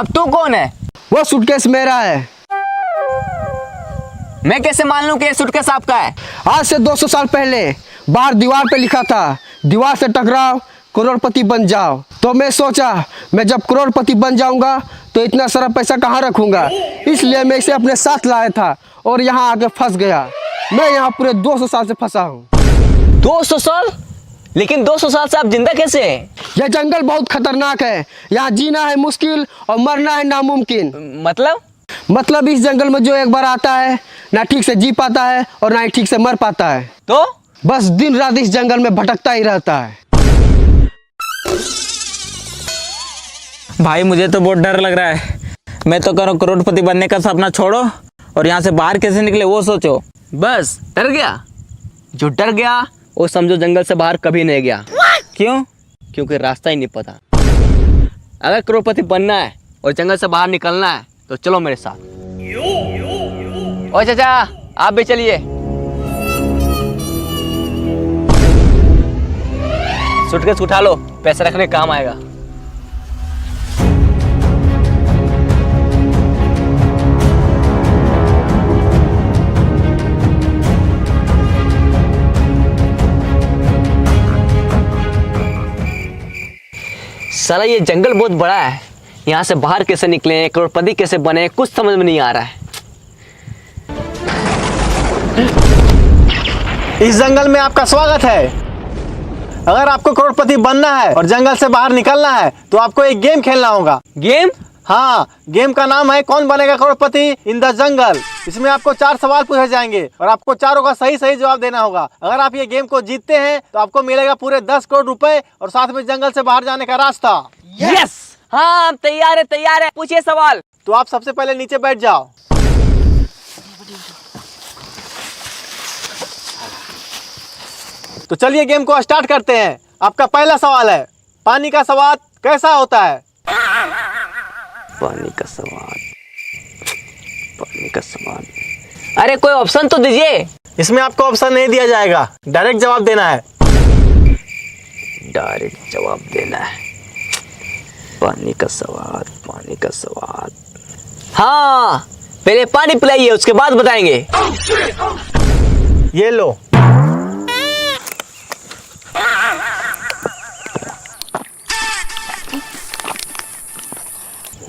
अब तू कौन है? वो सूटकेस मेरा है। मैं कैसे मान लूं कि ये सूटकेस आपका है? आज से 200 साल पहले बाहर दीवार पे लिखा था, दीवार से टकराओ करोड़पति बन जाओ। तो मैं सोचा मैं जब करोड़पति बन जाऊंगा तो इतना सारा पैसा कहाँ रखूंगा, इसलिए मैं इसे अपने साथ लाया था और यहाँ आके फंस गया। मैं यहाँ पूरे 200 साल से फंसा हूँ। 200 साल? लेकिन 200 साल से आप जिंदा कैसे हैं? यह जंगल बहुत खतरनाक है, यहाँ जीना है मुश्किल और मरना है नामुमकिन। मतलब इस जंगल में जो एक बार आता है ना ठीक से जी पाता है और ना ही ठीक से मर पाता है। तो बस दिन रात इस जंगल में भटकता ही रहता है। भाई मुझे तो बहुत डर लग रहा है। मैं तो कह रहा हूँ करोड़पति बनने का सपना छोड़ो और यहाँ से बाहर कैसे निकले वो सोचो। बस डर गया? जो डर गया वो समझो जंगल से बाहर कभी नहीं गया। क्यों? क्योंकि रास्ता ही नहीं पता। अगर करोड़पति बनना है और जंगल से बाहर निकलना है तो चलो मेरे साथ। ओ चाचा आप भी चलिए। सूटकेस उठा लो, पैसे रखने काम आएगा। साला ये जंगल बहुत बड़ा है, यहाँ से बाहर कैसे निकले, करोड़पति कैसे बने, कुछ समझ में नहीं आ रहा है। इस जंगल में आपका स्वागत है। अगर आपको करोड़पति बनना है और जंगल से बाहर निकलना है तो आपको एक गेम खेलना होगा। गेम? हाँ, गेम का नाम है कौन बनेगा करोड़पति इन द जंगल। इसमें आपको 4 सवाल पूछे जाएंगे और आपको चारों का सही सही जवाब देना होगा। अगर आप ये गेम को जीतते हैं तो आपको मिलेगा पूरे 10 करोड़ रुपए और साथ में जंगल से बाहर जाने का रास्ता। यस! हाँ हम तैयार है। पूछिए सवाल। तो आप सबसे पहले नीचे बैठ जाओ। तो चलिए गेम को स्टार्ट करते हैं। आपका पहला सवाल है, पानी का स्वाद कैसा होता है? पानी का स्वाद। अरे कोई ऑप्शन तो दीजिए। इसमें आपको ऑप्शन नहीं दिया जाएगा, डायरेक्ट जवाब देना है। पानी का स्वाद। हाँ, पहले पानी पिलाइए उसके बाद बताएंगे। ये लो।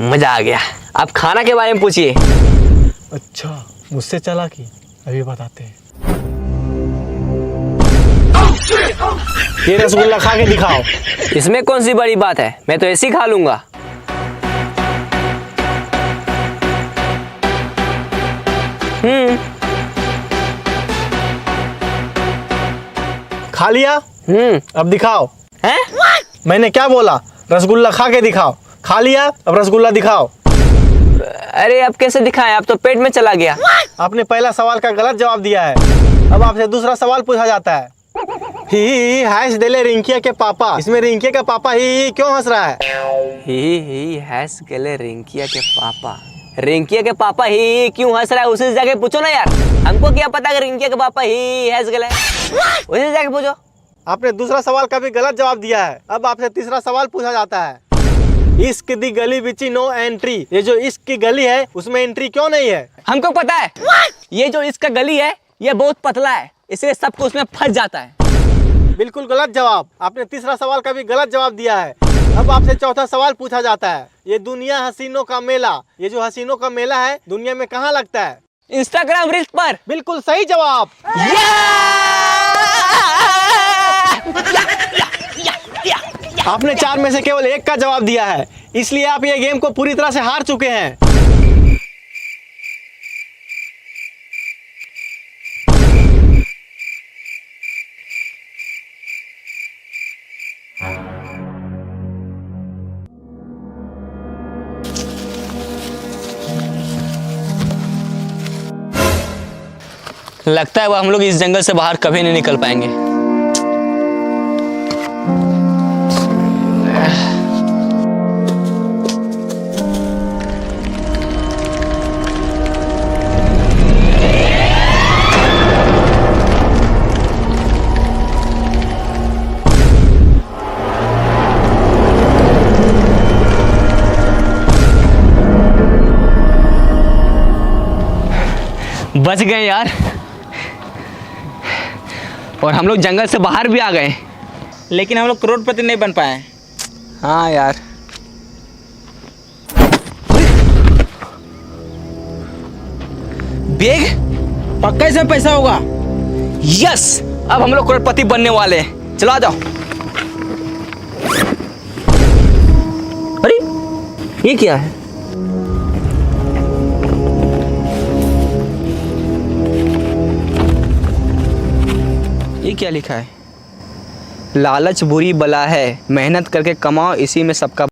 मजा आ गया। आप खाना के बारे में पूछिए। अच्छा, मुझसे चालाकी, अभी बताते हैं। ये रसगुल्ला खा के दिखाओ। इसमें कौन सी बड़ी बात है, मैं तो ऐसे ही खा लूंगा। खा लिया? अब दिखाओ। हैं? मैंने क्या बोला? रसगुल्ला खा के दिखाओ। खा लिया, अब रसगुल्ला दिखाओ। अरे अब कैसे दिखाएं, अब तो पेट में चला गया। आपने पहला सवाल का गलत जवाब दिया है। अब आपसे दूसरा सवाल पूछा जाता है। ही हंस देले रिंकिया के पापा। इसमें रिंकिया का पापा ही क्यों हंस रहा है? ही हंस गले रिंकिया के पापा। रिंकिया के पापा ही क्यों हंस रहा है, उसी जगह पूछो ना यार। हमको क्या पता कि रिंकिया के पापा ही हंस गले, उसी जगह पूछो। आपने दूसरा सवाल का भी गलत जवाब दिया है। अब आपसे तीसरा सवाल पूछा जाता है। इश्क दी गली बिची नो एंट्री। ये जो इश्क की गली है उसमें एंट्री क्यों नहीं है? हमको पता है। ये जो इसका गली है ये बहुत पतला है, इसलिए सबको उसमें फंस जाता है। बिल्कुल गलत जवाब। आपने तीसरा सवाल का भी गलत जवाब दिया है। अब आपसे चौथा सवाल पूछा जाता है। ये दुनिया हसीनों का मेला, ये जो हसीनों का मेला है दुनिया में कहाँ लगता है? इंस्टाग्राम रील्स पर। बिल्कुल सही जवाब। आपने 4 में से केवल 1 का जवाब दिया है, इसलिए आप ये गेम को पूरी तरह से हार चुके हैं। लगता है वो हम लोग इस जंगल से बाहर कभी नहीं निकल पाएंगे। बच गए यार, और हम लोग जंगल से बाहर भी आ गए। लेकिन हम लोग करोड़पति नहीं बन पाए। हाँ यार। बैग, पक्का इसमें पैसा होगा। यस, अब हम लोग करोड़पति बनने वाले हैं। चलो आ जाओ। अरे ये क्या है? ये क्या लिखा है? लालच बुरी बला है, मेहनत करके कमाओ, इसी में सबका